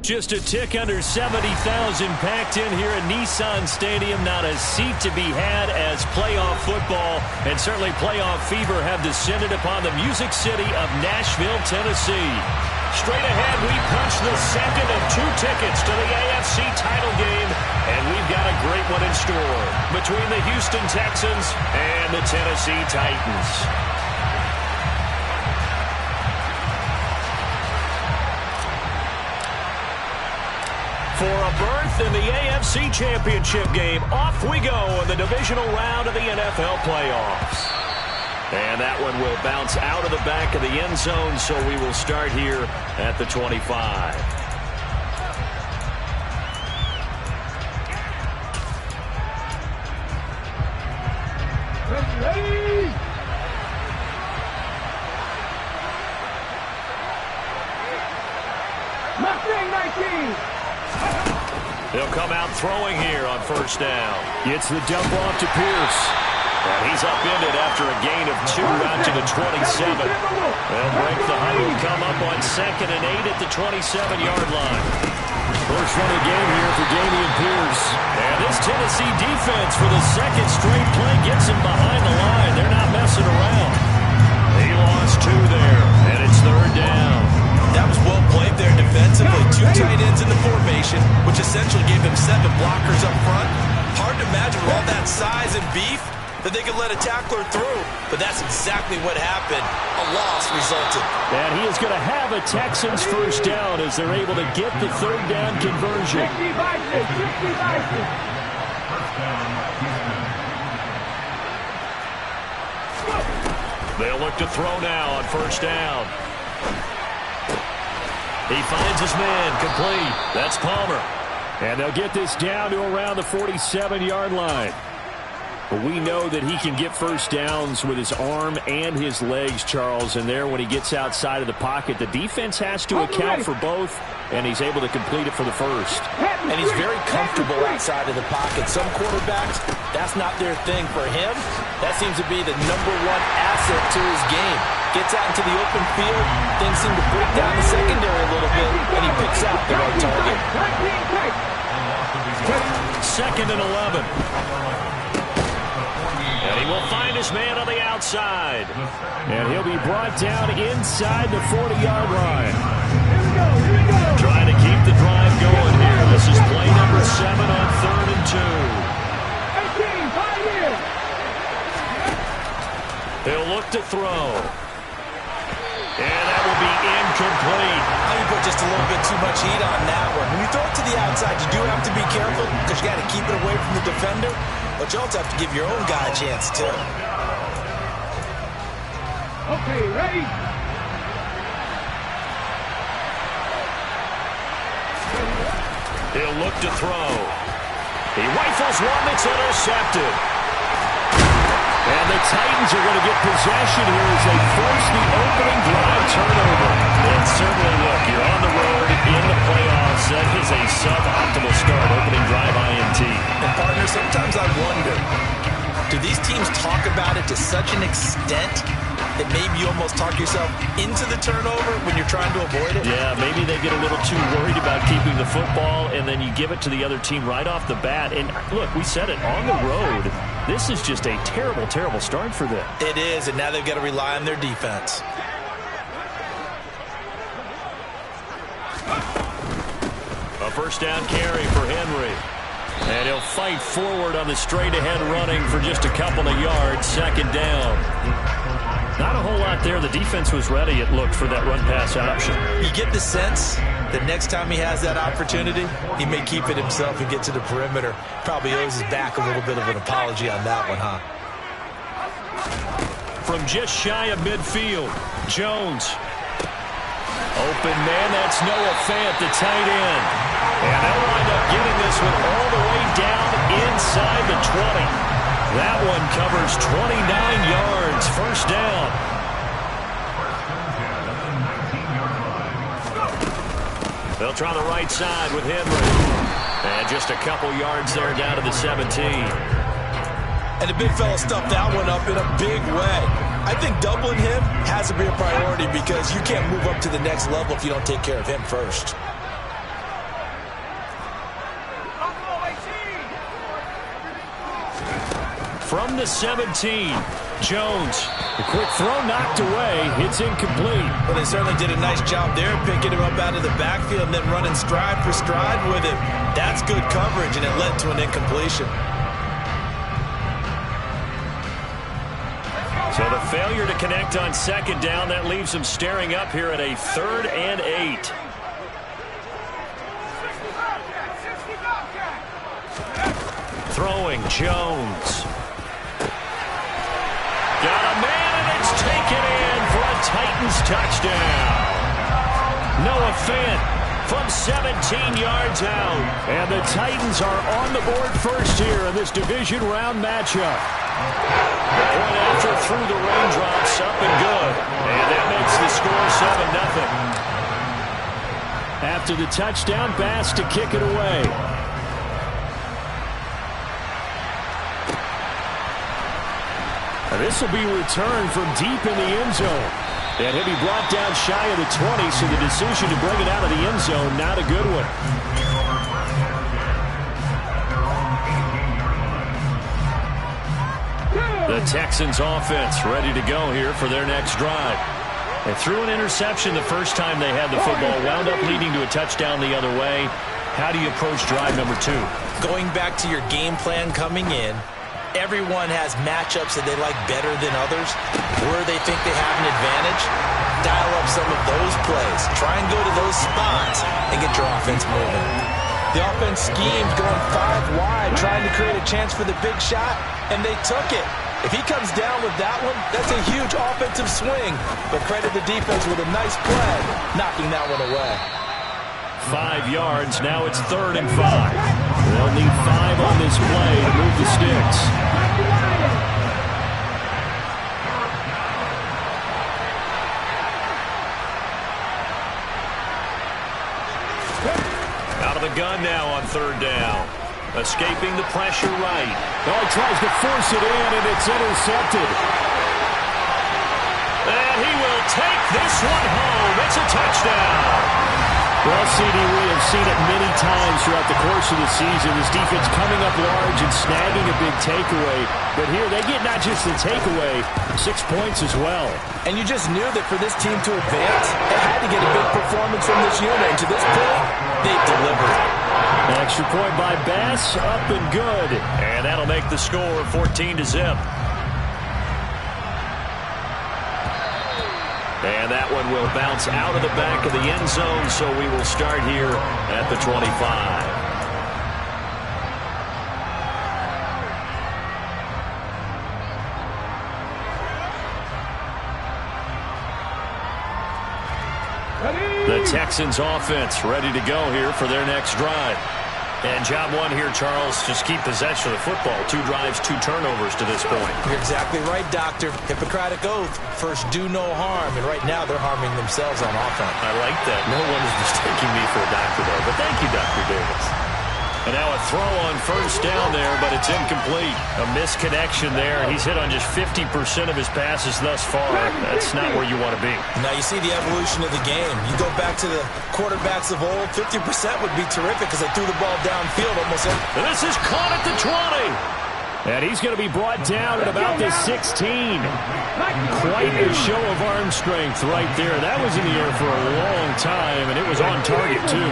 Just a tick under 70,000 packed in here at Nissan Stadium. Not a seat to be had as playoff football and certainly playoff fever have descended upon the Music City of Nashville, Tennessee. Straight ahead, we punch the second of 2 tickets to the AFC title game, and we've got a great one in store between the Houston Texans and the Tennessee Titans. For a berth in the AFC Championship game, off we go in the divisional round of the NFL playoffs. And that one will bounce out of the back of the end zone, so we will start here at the 25. Ready! Mustang 19! They'll come out throwing here on first down. Gets the dump off to Pierce. And he's upended after a gain of 2 out to the 27. They'll break the huddle, come up on 2nd and 8 at the 27-yard line. First run of the game here for Dameon Pierce. And this Tennessee defense for the second straight play gets him behind the line. They're not messing around. He lost 2 there, and it's 3rd down. That was well played there defensively. 2 tight ends in the formation, which essentially gave him 7 blockers up front. Hard to imagine with all that size and beef that they could let a tackler through. But that's exactly what happened. A loss resulted. And he is going to have a Texans first down as they're able to get the 3rd down conversion. They'll look to throw now on first down. He finds his man, complete. That's Palmer. And they'll get this down to around the 47-yard line. But we know that he can get first downs with his arm and his legs, Charles. And there, when he gets outside of the pocket, the defense has to account for both, and he's able to complete it for the first. And he's very comfortable outside of the pocket. Some quarterbacks, that's not their thing. For him, that seems to be the #1 asset to his game. Gets out into the open field, things seem to break down the secondary a little bit, and he picks out the right target. 2nd and 11. And he will find his man on the outside. And he'll be brought down inside the 40-yard line. Here we go. Trying to keep the drive going here. This is play number 7 on 3rd and 2. 18, 5 years. He'll look to throw. And that will be incomplete. You put just a little bit too much heat on that one. When you throw it to the outside, you do have to be careful because you got to keep it away from the defender. But you also have to give your own guy a chance, too. Okay, ready? He'll look to throw. He rifles one that's intercepted. And the Titans are going to get possession here as they force the opening drive turnover. And certainly, look, you're on the road in the playoffs. That is a suboptimal start, opening drive INT. And, partner, sometimes I wonder, do these teams talk about it to such an extent that maybe you almost talk yourself into the turnover when you're trying to avoid it? Yeah, maybe they get a little too worried about keeping the football, and then you give it to the other team right off the bat. And, look, we said it, on the road, this is just a terrible, terrible start for them. It is, and now they've got to rely on their defense. A first down carry for Henry. And he'll fight forward on the straight-ahead running for just a couple of yards. 2nd down. Not a whole lot there. The defense was ready, it looked, for that run-pass option. You get the sense that next time he has that opportunity, he may keep it himself and get to the perimeter. Probably owes his back a little bit of an apology on that one, huh? From just shy of midfield, Jones. Open man, that's Noah Fant, the tight end. And they'll wind up getting this one all the way down inside the 20. That one covers 29 yards, first down. They'll try the right side with Henry. And just a couple yards there down to the 17. And the big fella stuffed that one up in a big way. I think doubling him has to be a priority because you can't move up to the next level if you don't take care of him first. from the 17. Jones, the quick throw knocked away. It's incomplete. Well, they certainly did a nice job there, picking him up out of the backfield and then running stride for stride with him. That's good coverage, and it led to an incompletion. So the failure to connect on second down, that leaves him staring up here at a 3rd and 8. Throwing, Jones. Got a man, and it's taken in for a Titans touchdown. Noah Fant from 17 yards out. And the Titans are on the board first here in this division round matchup. Point after through the raindrops, up and good. And that makes the score 7-0. After the touchdown, Bass to kick it away. This will be returned from deep in the end zone. And he'll be brought down shy of the 20, so the decision to bring it out of the end zone, not a good one. The Texans offense ready to go here for their next drive. They threw an interception the first time they had the football, wound up leading to a touchdown the other way. How do you approach drive number 2? Going back to your game plan coming in, everyone has matchups that they like better than others, where they think they have an advantage. Dial up some of those plays. Try and go to those spots and get your offense moving. The offense schemed going 5 wide, trying to create a chance for the big shot, and they took it. If he comes down with that one, that's a huge offensive swing. But credit the defense with a nice play, knocking that one away. 5 yards, now it's 3rd and 5. They'll need 5 on this play to move the sticks. Out of the gun now on 3rd down. Escaping the pressure right. Oh, he tries to force it in, and it's intercepted. And he will take this one home. It's a touchdown. Well, CD, we have seen it many times throughout the course of the season. This defense coming up large and snagging a big takeaway. But here, they get not just the takeaway, 6 points as well. And you just knew that for this team to advance, they had to get a big performance from this unit. And to this point, they've delivered. An extra point by Bass, up and good. And that'll make the score 14-0. And that one will bounce out of the back of the end zone, so we will start here at the 25. The Texans offense ready to go here for their next drive. And job 1 here, Charles, just keep possession of the football. 2 drives, 2 turnovers to this point. You're exactly right, Doctor. Hippocratic oath. First, do no harm. And right now, they're harming themselves on offense. I like that. No one is mistaking me for a doctor, though. But thank you, Dr. Davis. And now a throw on 1st down there, but it's incomplete. A misconnection there. He's hit on just 50% of his passes thus far. That's not where you want to be. Now you see the evolution of the game. You go back to the quarterbacks of old, 50% would be terrific because they threw the ball downfield almost. And this is caught at the 20. And he's going to be brought down at about the 16. Quite a show of arm strength right there. That was in the air for a long time, and it was on target, too.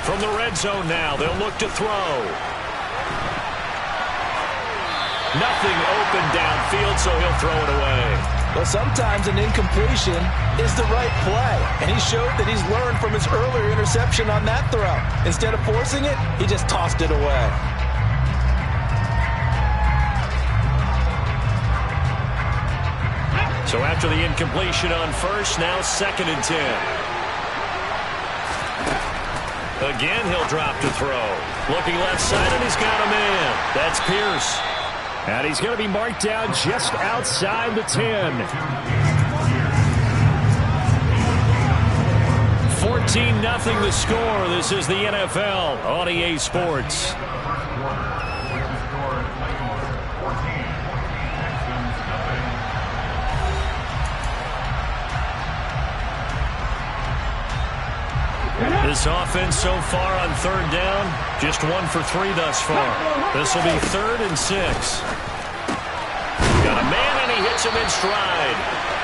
From the red zone now, they'll look to throw. Nothing open downfield, so he'll throw it away. Well, sometimes an incompletion is the right play, and he showed that he's learned from his earlier interception on that throw. Instead of forcing it, he just tossed it away. So after the incompletion on 1st, now 2nd and 10. Again, he'll drop to throw. Looking left side, and he's got a man. That's Pierce. And he's going to be marked down just outside the 10. 14-0 the score. This is the NFL on EA Sports. This offense so far on third down, just 1 for 3 thus far. This will be 3rd and 6. Got a man, and he hits him in stride.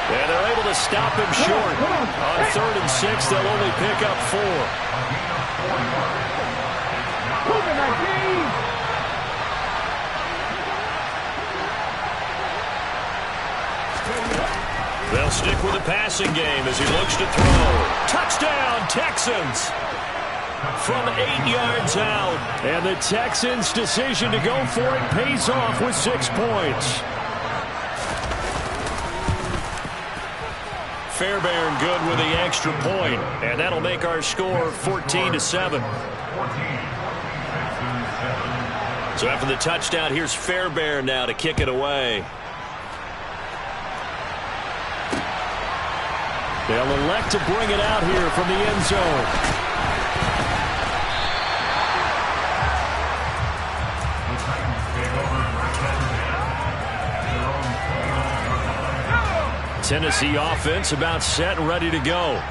And they're able to stop him short. On 3rd and 6, they'll only pick up 4. They'll stick with the passing game as he looks to throw. Touchdown, Texans! From 8 yards out. And the Texans' decision to go for it pays off with 6 points. Fairbairn good with the extra point, and that'll make our score 14-7. So after the touchdown, here's Fairbairn now to kick it away. They'll elect to bring it out here from the end zone. Tennessee offense about set and ready to go.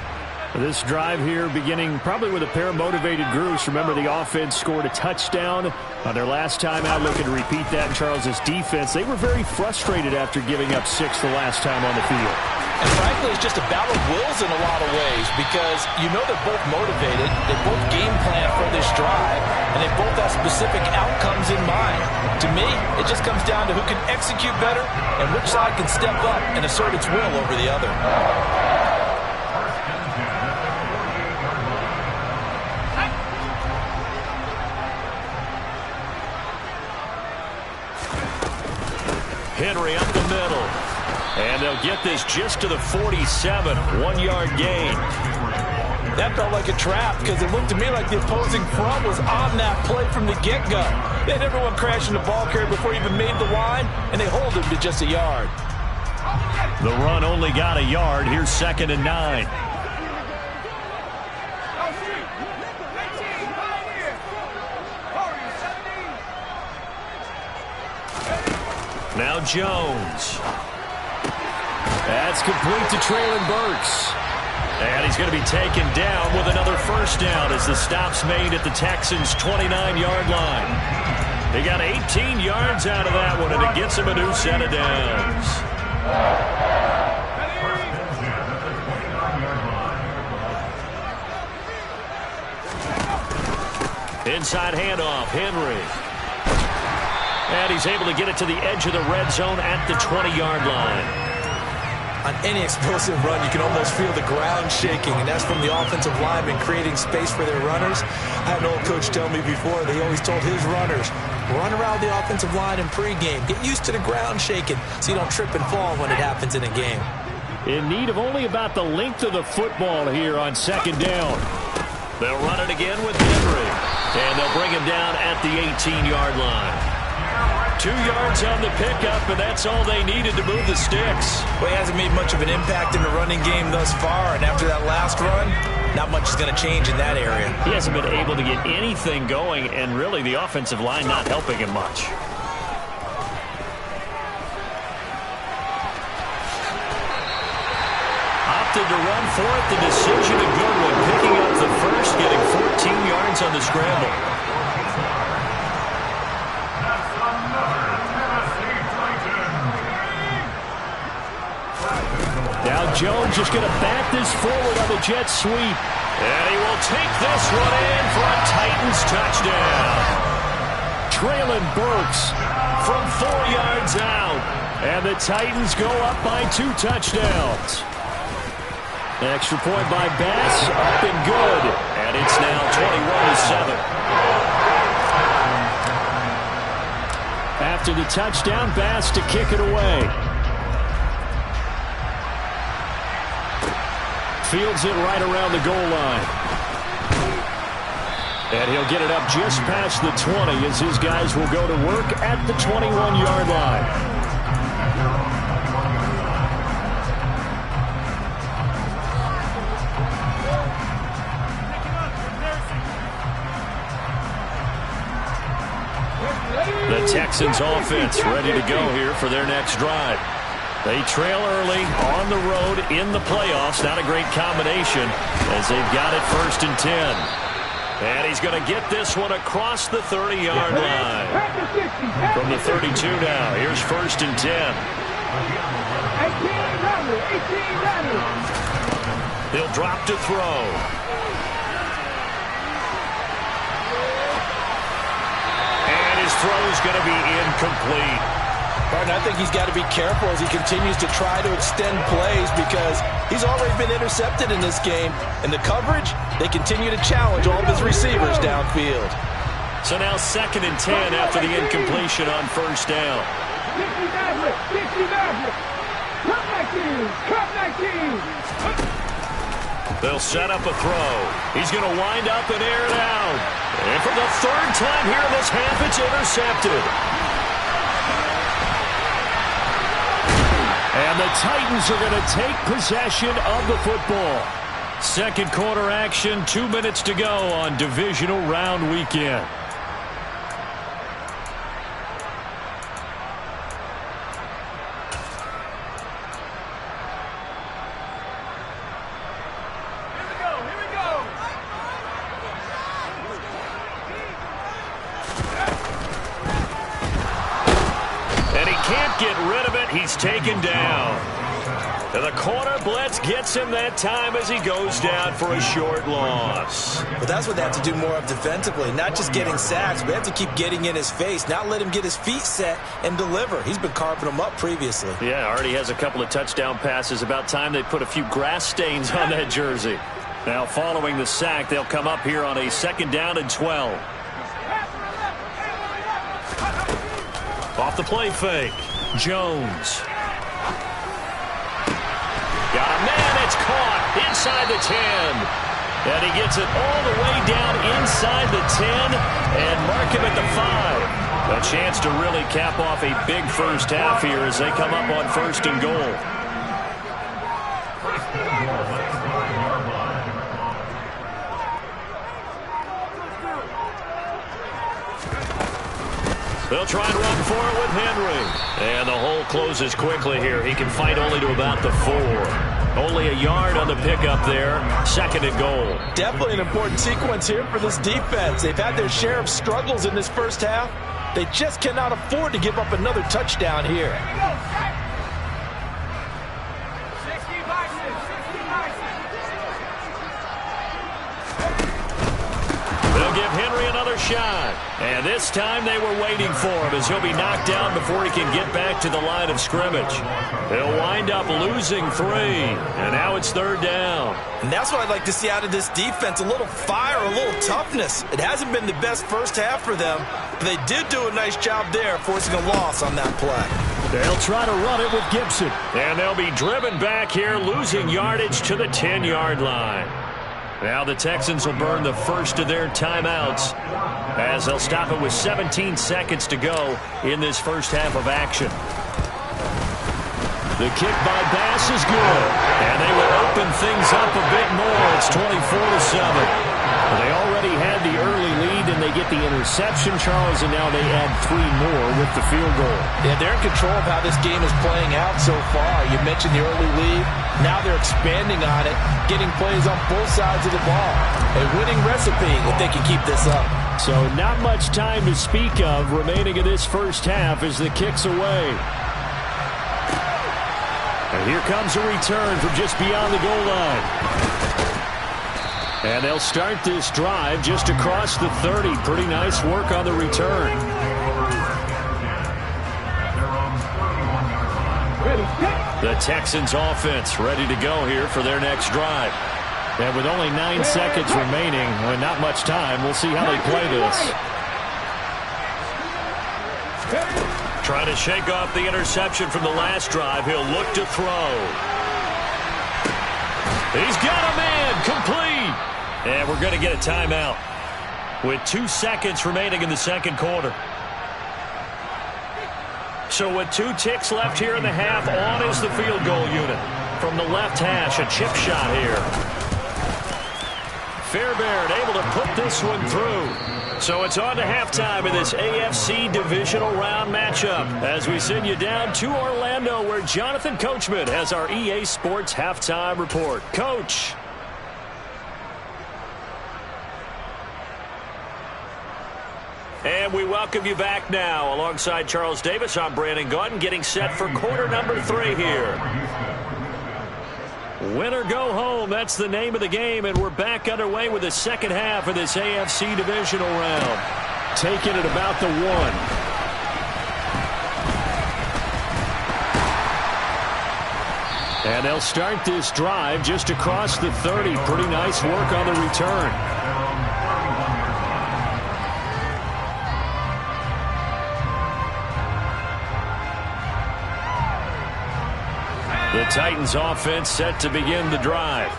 This drive here beginning probably with a pair of motivated groups. Remember, the offense scored a touchdown on their last time out. Looking to repeat that in Charles's defense. They were very frustrated after giving up 6 the last time on the field. And frankly, it's just a battle of wills in a lot of ways because you know they're both motivated, they both game plan for this drive, and they both have specific outcomes in mind. To me, it just comes down to who can execute better and which side can step up and assert its will over the other. Henry up the middle. And they'll get this just to the 47, 1-yard gain. That felt like a trap because it looked to me like the opposing front was on that play from the get-go. They had everyone crashing the ball carrier before he even made the line, and they hold him to just a yard. The run only got a yard. Here's 2nd and 9. Now Jones. That's complete to Traylon Burks. And he's going to be taken down with another first down as the stop's made at the Texans' 29-yard line. They got 18 yards out of that one, and it gets him a new set of downs. Inside handoff, Henry. And he's able to get it to the edge of the red zone at the 20-yard line. On any explosive run, you can almost feel the ground shaking, and that's from the offensive linemen creating space for their runners. I had an old coach tell me before, they always told his runners, run around the offensive line in pregame. Get used to the ground shaking so you don't trip and fall when it happens in a game. In need of only about the length of the football here on 2nd down. They'll run it again with Henry, and they'll bring him down at the 18-yard line. 2 yards on the pickup, and that's all they needed to move the sticks. Well, he hasn't made much of an impact in the running game thus far, and after that last run, not much is going to change in that area. He hasn't been able to get anything going, and really the offensive line not helping him much. Opted to run for it. The decision a good one, picking up the first, getting 14 yards on the scramble. Now Jones just going to back this forward on the jet sweep. And he will take this one in for a Titans touchdown. Traylon Burks from 4 yards out. And the Titans go up by 2 touchdowns. Extra point by Bass, up and good. And it's now 21-7. After the touchdown, Bass to kick it away. Fields it right around the goal line. And he'll get it up just past the 20 as his guys will go to work at the 21-yard line. The Texans offense ready to go here for their next drive. They trail early on the road in the playoffs. Not a great combination as they've got it 1st and 10. And he's going to get this one across the 30-yard line. From the 32 now, here's 1st and 10. He'll drop to throw. And his throw's going to be incomplete. I think he's got to be careful as he continues to try to extend plays because he's already been intercepted in this game. And the coverage, they continue to challenge all of his receivers downfield. So now 2nd and 10 after the incompletion on 1st down. They'll set up a throw. He's going to wind up and air it out. And for the 3rd time here in this half, it's intercepted. And the Titans are going to take possession of the football. 2nd quarter action, 2 minutes to go on divisional round weekend. He's taken down. And the corner blitz gets him that time as he goes down for a short loss. But that's what they have to do more of defensively. Not just getting sacks, but they have to keep getting in his face. Not let him get his feet set and deliver. He's been carving them up previously. Yeah, already has a couple of touchdown passes. About time they put a few grass stains on that jersey. Now following the sack, they'll come up here on a 2nd down and 12. Off the play fake. Jones. Got a man, it's caught inside the 10. And he gets it all the way down inside the 10 and mark him at the 5. A chance to really cap off a big first half here as they come up on 1st and goal. They'll try and run for it with Henry. And the hole closes quickly here. He can fight only to about the 4. Only a yard on the pickup there. 2nd and goal. Definitely an important sequence here for this defense. They've had their share of struggles in this first half. They just cannot afford to give up another touchdown here. They'll give Henry another shot. And this time they were waiting for him as he'll be knocked down before he can get back to the line of scrimmage. They'll wind up losing 3. And now it's 3rd down. And that's what I'd like to see out of this defense. A little fire, a little toughness. It hasn't been the best first half for them, but they did do a nice job there forcing a loss on that play. They'll try to run it with Gibson. And they'll be driven back here, losing yardage to the 10-yard line. Now the Texans will burn the first of their timeouts as they'll stop it with 17 seconds to go in this first half of action. The kick by Bass is good. And they will open things up a bit more. It's 24-7. They already had the early lead, and they get the interception, Charles, and now they add 3 more with the field goal. Yeah, they're in control of how this game is playing out so far. You mentioned the early lead. Now they're expanding on it, getting plays on both sides of the ball. A winning recipe if they can keep this up. So not much time to speak of remaining in this first half as the kick's away. And here comes a return from just beyond the goal line. And they'll start this drive just across the 30. Pretty nice work on the return. The Texans offense ready to go here for their next drive. And with only 9 seconds remaining and not much time, we'll see how they play this. Trying to shake off the interception from the last drive. He'll look to throw. He's got a man, complete. And we're going to get a timeout with 2 seconds remaining in the second quarter. So with 2 ticks left here in the half, on is the field goal unit. From the left hash, a chip shot here. Fairbairn able to put this one through. So it's on to halftime in this AFC divisional round matchup as we send you down to Orlando where Jonathan Coachman has our EA Sports halftime report. Coach. And we welcome you back now. Alongside Charles Davis, I'm Brandon Gaudin getting set for quarter number 3 here. Win or go home, that's the name of the game, and we're back underway with the second half of this AFC divisional round. Taking it about the 1. And they'll start this drive just across the 30. Pretty nice work on the return. The Titans offense set to begin the drive.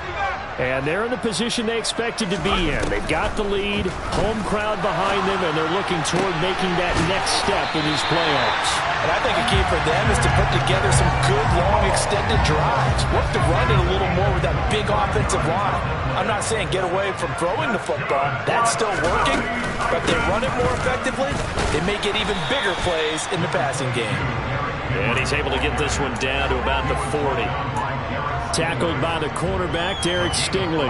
And they're in the position they expected to be in. They've got the lead, home crowd behind them, and they're looking toward making that next step in these playoffs. And I think a key for them is to put together some good, long, extended drives. Work to run it a little more with that big offensive line. I'm not saying get away from throwing the football. That's still working. But if they run it more effectively, they may get even bigger plays in the passing game. And he's able to get this one down to about the 40. Tackled by the cornerback, Derek Stingley.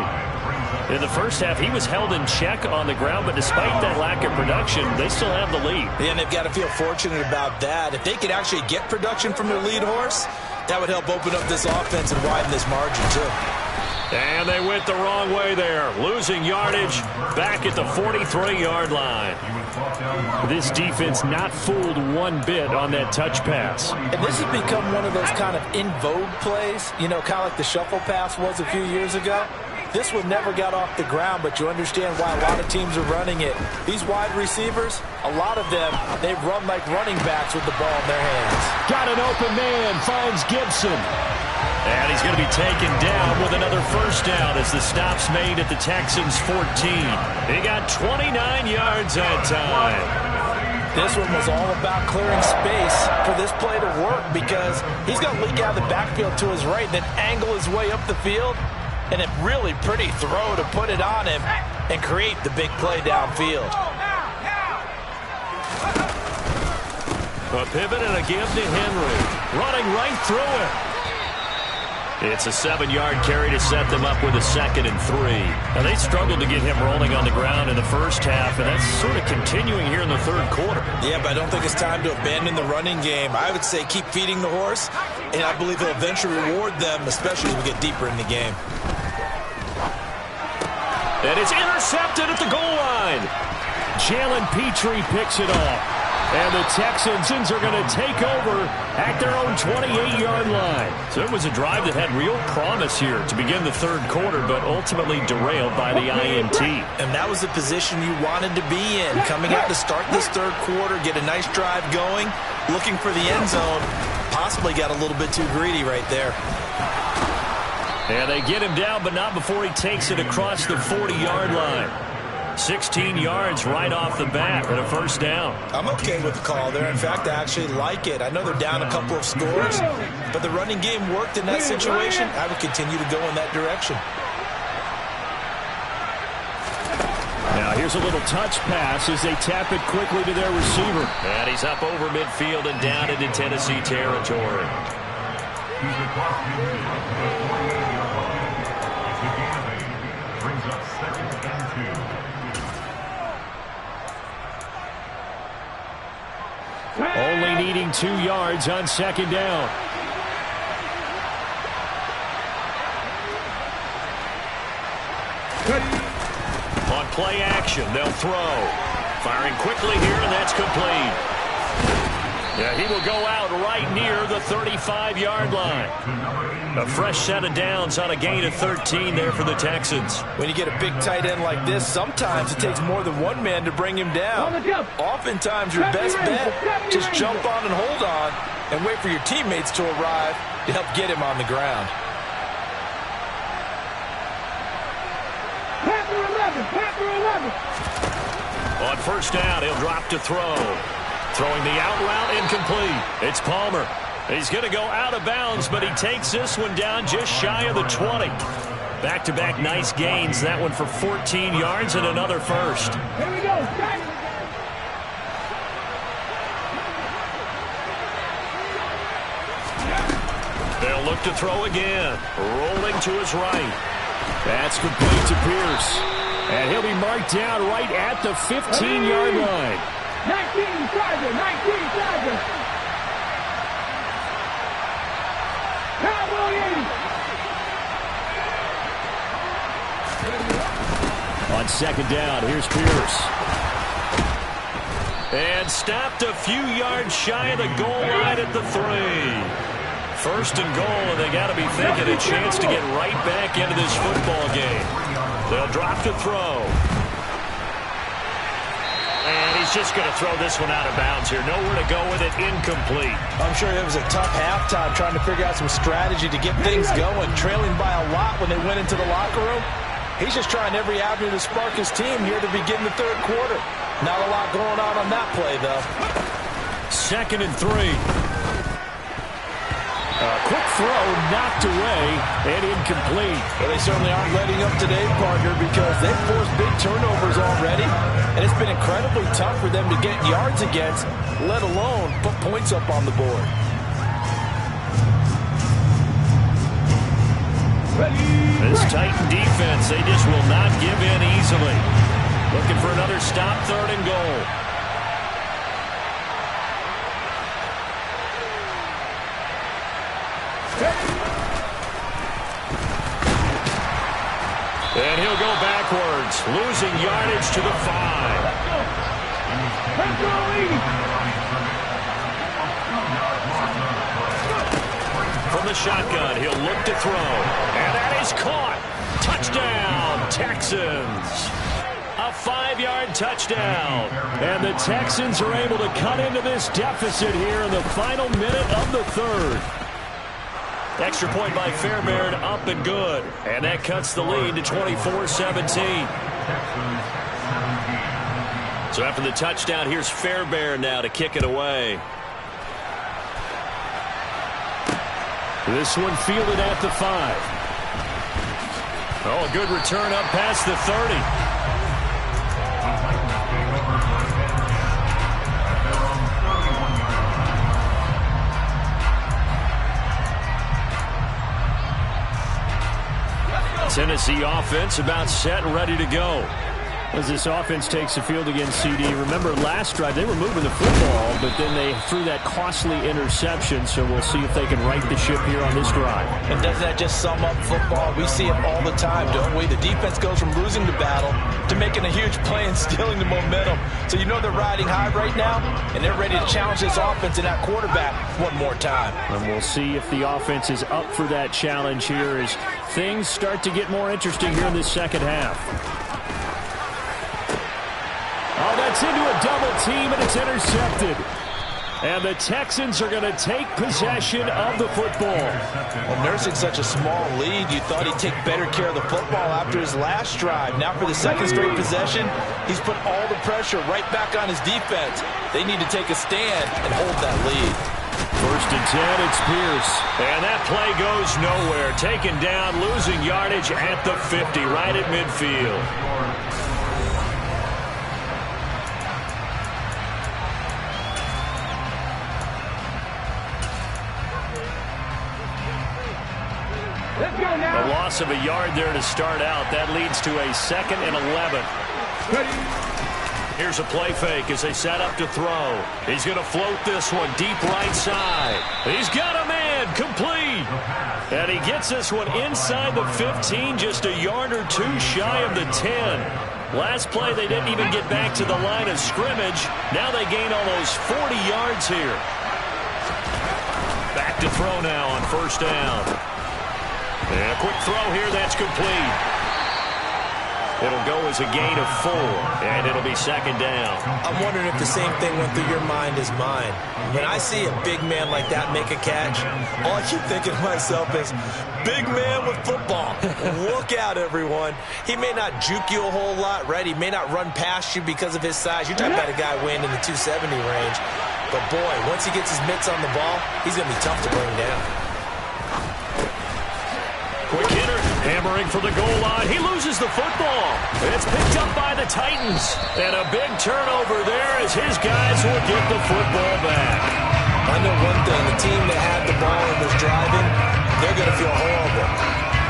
In the first half, he was held in check on the ground, but despite that lack of production, they still have the lead. And they've got to feel fortunate about that. If they could actually get production from their lead horse, that would help open up this offense and widen this margin, too. And they went the wrong way there. Losing yardage back at the 43-yard line. This defense not fooled one bit on that touch pass. And this has become one of those kind of in vogue plays, you know, kind of like the shuffle pass was a few years ago. This one never got off the ground, but you understand why a lot of teams are running it. These wide receivers, a lot of them, they run like running backs with the ball in their hands. Got an open man, finds Gibson. And he's going to be taken down with another first down as the stop's made at the Texans' 14. He got 29 yards that time. This one was all about clearing space for this play to work because he's going to leak out of the backfield to his right, then angle his way up the field, and a really pretty throw to put it on him and create the big play downfield. A pivot and a give to Henry. Running right through it. It's a 7-yard carry to set them up with a 2nd and 3. Now, they struggled to get him rolling on the ground in the first half, and that's sort of continuing here in the third quarter. Yeah, but I don't think it's time to abandon the running game. I would say keep feeding the horse, and I believe he'll eventually reward them, especially as we get deeper in the game. And it's intercepted at the goal line. Jalen Petrie picks it off. And the Texans are going to take over at their own 28-yard line. So it was a drive that had real promise here to begin the third quarter, but ultimately derailed by the INT. And that was the position you wanted to be in. Coming out to start this third quarter, get a nice drive going, looking for the end zone. Possibly got a little bit too greedy right there. And they get him down, but not before he takes it across the 40-yard line. 16 yards right off the bat and a first down. I'm okay with the call there. In fact, I actually like it. I know they're down a couple of scores, but the running game worked in that situation. I would continue to go in that direction. Now here's a little touch pass as they tap it quickly to their receiver. And he's up over midfield and down into Tennessee territory. Brings up 2nd and 2. Only needing 2 yards on 2nd down. On play action, they'll throw. Firing quickly here, and that's complete. Yeah, he will go out right near the 35-yard line. A fresh set of downs on a gain of 13 there for the Texans. When you get a big tight end like this, sometimes it takes more than one man to bring him down. Oftentimes, your best bet, just jump on and hold on and wait for your teammates to arrive to help get him on the ground. On first down, he'll drop to throw. Throwing the out route incomplete. It's Palmer. He's going to go out of bounds, but he takes this one down just shy of the 20. Back-to-back nice gains. That one for 14 yards and another first. Here we go. He'll look to throw again. Rolling to his right. That's complete to Pierce. And he'll be marked down right at the 15-yard line. 19 Charger, 19 Charger. On second down, here's Pierce. And stopped a few yards shy of the goal line at the 3. First and goal, and they got to be thinking a chance to get right back into this football game. They'll drop to throw. And he's just going to throw this one out of bounds here. Nowhere to go with it. Incomplete. I'm sure it was a tough halftime trying to figure out some strategy to get things going. Trailing by a lot when they went into the locker room. He's just trying every avenue to spark his team here to begin the third quarter. Not a lot going on that play, though. Second and 3. A quick throw knocked away and incomplete. Well, they certainly aren't letting up today, partner, because they've forced big turnovers already, and it's been incredibly tough for them to get yards against, let alone put points up on the board. This Titan defense, they just will not give in easily. Looking for another stop, third and goal. And he'll go backwards, losing yardage to the 5. From the shotgun, he'll look to throw. And that is caught. Touchdown, Texans. A 5-yard touchdown. And the Texans are able to cut into this deficit here in the final minute of the third. Extra point by Fairbairn, up and good. And that cuts the lead to 24-17. So after the touchdown, here's Fairbairn now to kick it away. This one fielded at the 5. Oh, a good return up past the 30. Tennessee offense about set and ready to go. As this offense takes the field against CD, remember last drive they were moving the football, but then they threw that costly interception, so we'll see if they can right the ship here on this drive. And doesn't that just sum up football? We see it all the time, don't we? The defense goes from losing the battle to making a huge play and stealing the momentum. So you know they're riding high right now, and they're ready to challenge this offense and that quarterback one more time. And we'll see if the offense is up for that challenge here as things start to get more interesting here in this second half. Oh, that's into a double team, and it's intercepted. And the Texans are going to take possession of the football. Well, nursing such a small lead, you thought he'd take better care of the football after his last drive. Now for the second straight possession, he's put all the pressure right back on his defense. They need to take a stand and hold that lead. First and 10, it's Pierce. And that play goes nowhere. Taken down, losing yardage at the 50, right at midfield. A loss of a yard there to start out. That leads to a 2nd and 11. Here's a play fake as they set up to throw. He's going to float this one deep right side. He's got a man, complete. And he gets this one inside the 15, just a yard or two shy of the 10. Last play, they didn't even get back to the line of scrimmage. Now they gain almost 40 yards here. Back to throw now on first down. And a quick throw here, that's complete. It'll go as a gain of 4, and it'll be second down. I'm wondering if the same thing went through your mind as mine. When I see a big man like that make a catch, all I keep thinking to myself is, big man with football. Look out, everyone. He may not juke you a whole lot, right? He may not run past you because of his size. You're talking about a guy weighing in the 270 range. But, boy, once he gets his mitts on the ball, he's going to be tough to bring down. Quick hitter, hammering for the goal line. He loses the football. It's picked up by the Titans. And a big turnover there as his guys will get the football back. I know one thing. The team that had the ball and was driving, they're going to feel horrible.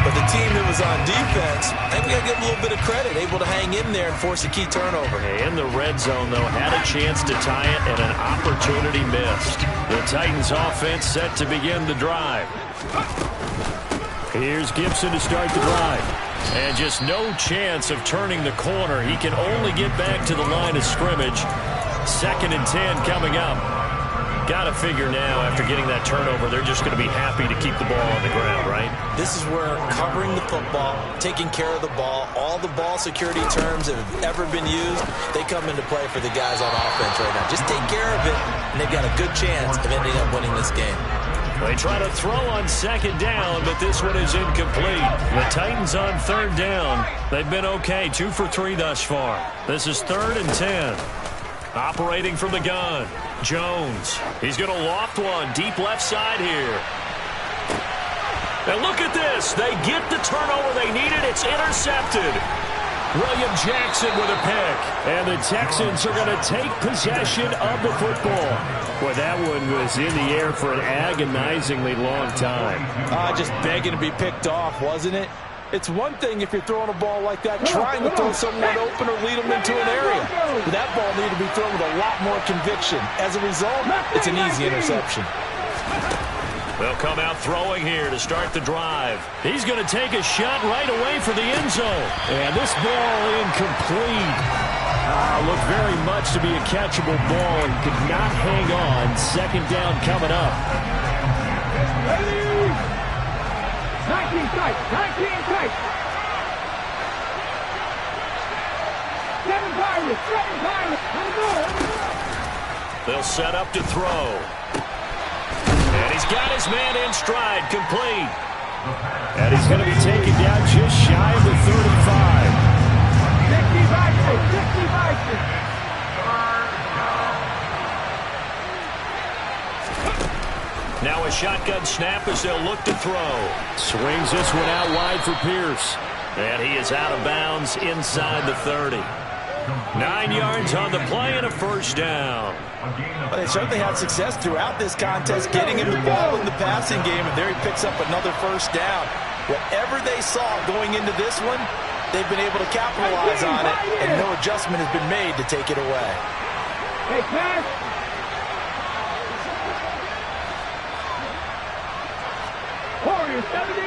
But the team that was on defense, I think we got to give them a little bit of credit, able to hang in there and force a key turnover. In the red zone, though, had a chance to tie it and an opportunity missed. The Titans offense set to begin the drive. Here's Gibson to start the drive. And just no chance of turning the corner. He can only get back to the line of scrimmage. 2nd and 10 coming up. Got to figure now, after getting that turnover, they're just going to be happy to keep the ball on the ground, right? This is where covering the football, taking care of the ball, all the ball security terms that have ever been used, they come into play for the guys on offense right now. Just take care of it, and they've got a good chance of ending up winning this game. They try to throw on 2nd down, but this one is incomplete. The Titans on 3rd down. They've been okay, 2 for 3 thus far. This is 3rd and 10. Operating from the gun, Jones. He's going to loft one deep left side here. And look at this. They get the turnover they needed. It's intercepted. William Jackson with a pick. And the Texans are going to take possession of the football. Boy, that one was in the air for an agonizingly long time. Just begging to be picked off, wasn't it? It's one thing if you're throwing a ball like that, trying to throw someone open or lead them into an area. But that ball needed to be thrown with a lot more conviction. As a result, it's an easy interception. They'll come out throwing here to start the drive. He's going to take a shot right away for the end zone. And this ball incomplete. Looked very much to be a catchable ball and could not hang on. 2nd down coming up. 19 tight, 19 tight. 7 Pirates, 7 Pirates. They'll set up to throw. And he's got his man in stride, complete. And he's going to be taken down just shy of the 35. 65. Now a shotgun snap as they'll look to throw. Swings this one out wide for Pierce. And he is out of bounds inside the 30. 9 yards on the play and a 1st down. Well, they certainly had success throughout this contest, getting him the ball in the passing game, and there he picks up another 1st down. Whatever they saw going into this one, they've been able to capitalize on it, and no adjustment has been made to take it away. Hey, pass. Warriors, 70.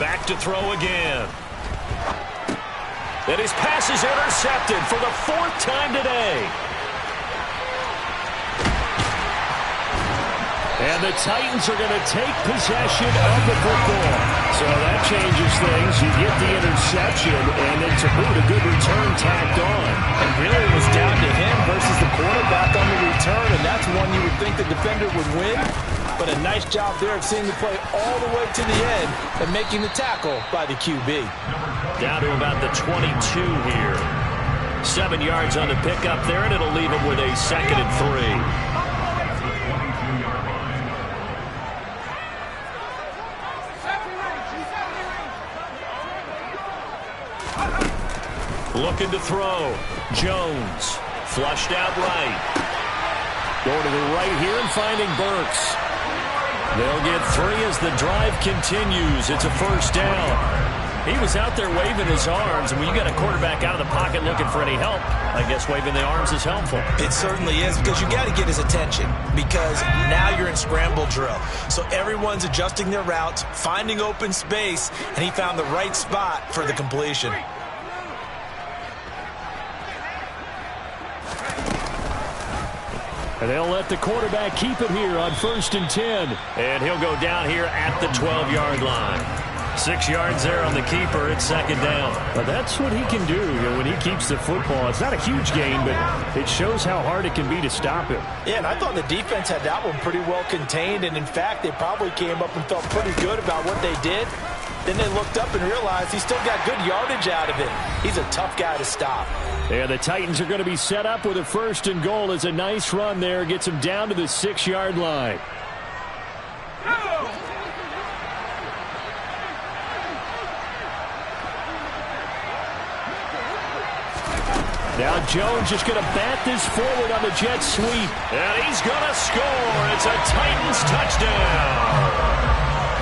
Back to throw again. And his pass is intercepted for the 4th time today. And the Titans are going to take possession of the football. So that changes things. You get the interception, and then to boot, a good return tacked on. And really it was down to him versus the quarterback on the return, and that's one you would think the defender would win. But a nice job there of seeing the play all the way to the end and making the tackle by the QB. Down to about the 22 here. 7 yards on the pickup there, and it'll leave him with a 2nd and 3. Looking to throw. Jones. Flushed out right. Going to the right here and finding Burks. They'll get 3 as the drive continues. It's a 1st down. He was out there waving his arms, and when you got a quarterback out of the pocket looking for any help, I guess waving the arms is helpful. It certainly is, because you got to get his attention, because now you're in scramble drill. So everyone's adjusting their routes, finding open space, and he found the right spot for the completion. And they'll let the quarterback keep it here on 1st and 10. And he'll go down here at the 12-yard line. 6 yards there on the keeper. It's 2nd down. Well, that's what he can do when he keeps the football. It's not a huge gain, but it shows how hard it can be to stop him. Yeah, and I thought the defense had that one pretty well contained. And, in fact, they probably came up and felt pretty good about what they did. Then they looked up and realized he still got good yardage out of it. He's a tough guy to stop. Yeah, the Titans are going to be set up with a 1st and goal. As a nice run there gets them down to the 6-yard line. Now Jones just going to bat this forward on the jet sweep. And he's going to score. It's a Titans touchdown.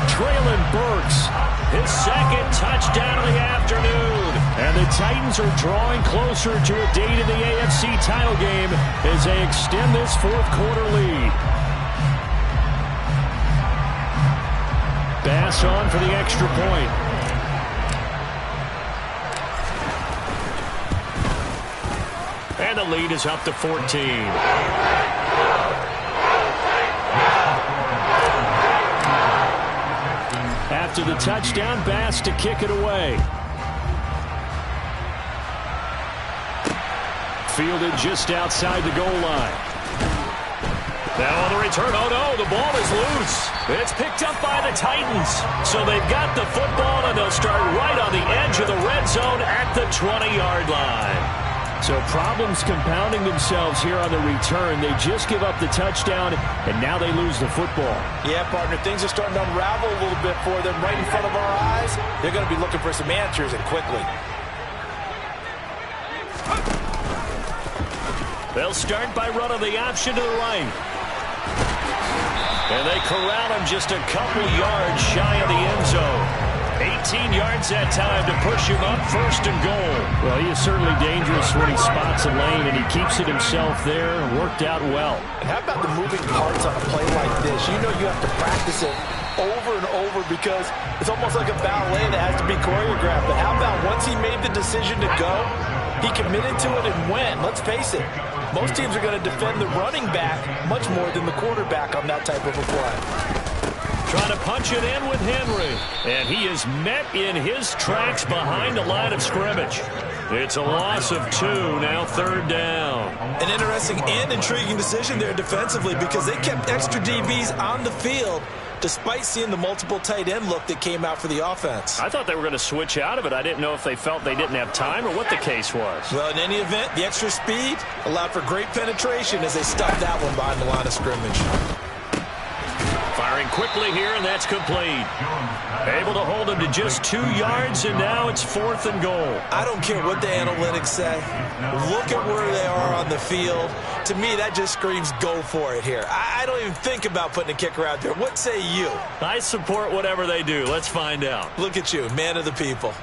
Traylon Burks, his second touchdown of the afternoon. And the Titans are drawing closer to a date in the AFC title game as they extend this fourth quarter lead. Bass on for the extra point. And the lead is up to 14. After the touchdown, Bass to kick it away. Fielded just outside the goal line. Now on the return, oh no, the ball is loose. It's picked up by the Titans. So they've got the football, and they'll start right on the edge of the red zone at the 20-yard line. So problems compounding themselves here on the return. They just give up the touchdown, and now they lose the football. Yeah, partner, things are starting to unravel a little bit for them right in front of our eyes. They're going to be looking for some answers, and quickly. They'll start by running the option to the right. And they corral him just a couple yards shy of the end zone. 18 yards that time to push him up, first and goal. Well, he is certainly dangerous when he spots a lane, and he keeps it himself there. Worked out well. And how about the moving parts on a play like this? You know you have to practice it over and over because it's almost like a ballet that has to be choreographed. But how about once he made the decision to go, he committed to it and went. Let's face it, most teams are going to defend the running back much more than the quarterback on that type of a play. Trying to punch it in with Henry. And he is met in his tracks behind the line of scrimmage. It's a loss of 2, now third down. An interesting and intriguing decision there defensively because they kept extra DBs on the field despite seeing the multiple tight end look that came out for the offense. I thought they were going to switch out of it. I didn't know if they felt they didn't have time or what the case was. Well, in any event, the extra speed allowed for great penetration as they stuffed that one behind the line of scrimmage. Firing quickly here, and that's complete. Able to hold him to just 2 yards, and now it's fourth and goal. I don't care what the analytics say. Look at where they are on the field. To me, that just screams go for it here. I don't even think about putting a kicker out there. What say you? I support whatever they do. Let's find out. Look at you, man of the people.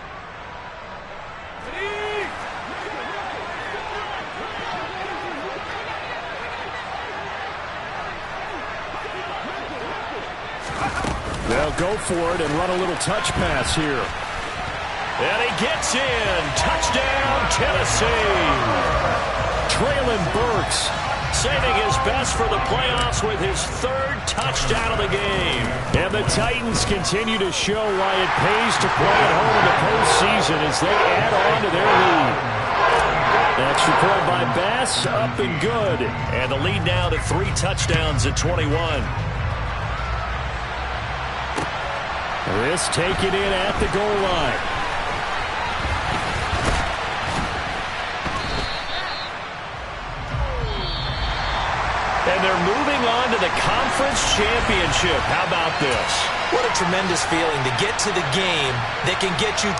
They'll go for it and run a little touch pass here. And he gets in. Touchdown, Tennessee. Traylon Burks saving his best for the playoffs with his third touchdown of the game. And the Titans continue to show why it pays to play at home in the postseason as they add on to their lead. Extra point by Bass, up and good. And the lead now to 3 touchdowns at 21. This taken in at the goal line. And they're moving on to the conference championship. How about this? What a tremendous feeling to get to the game that can get you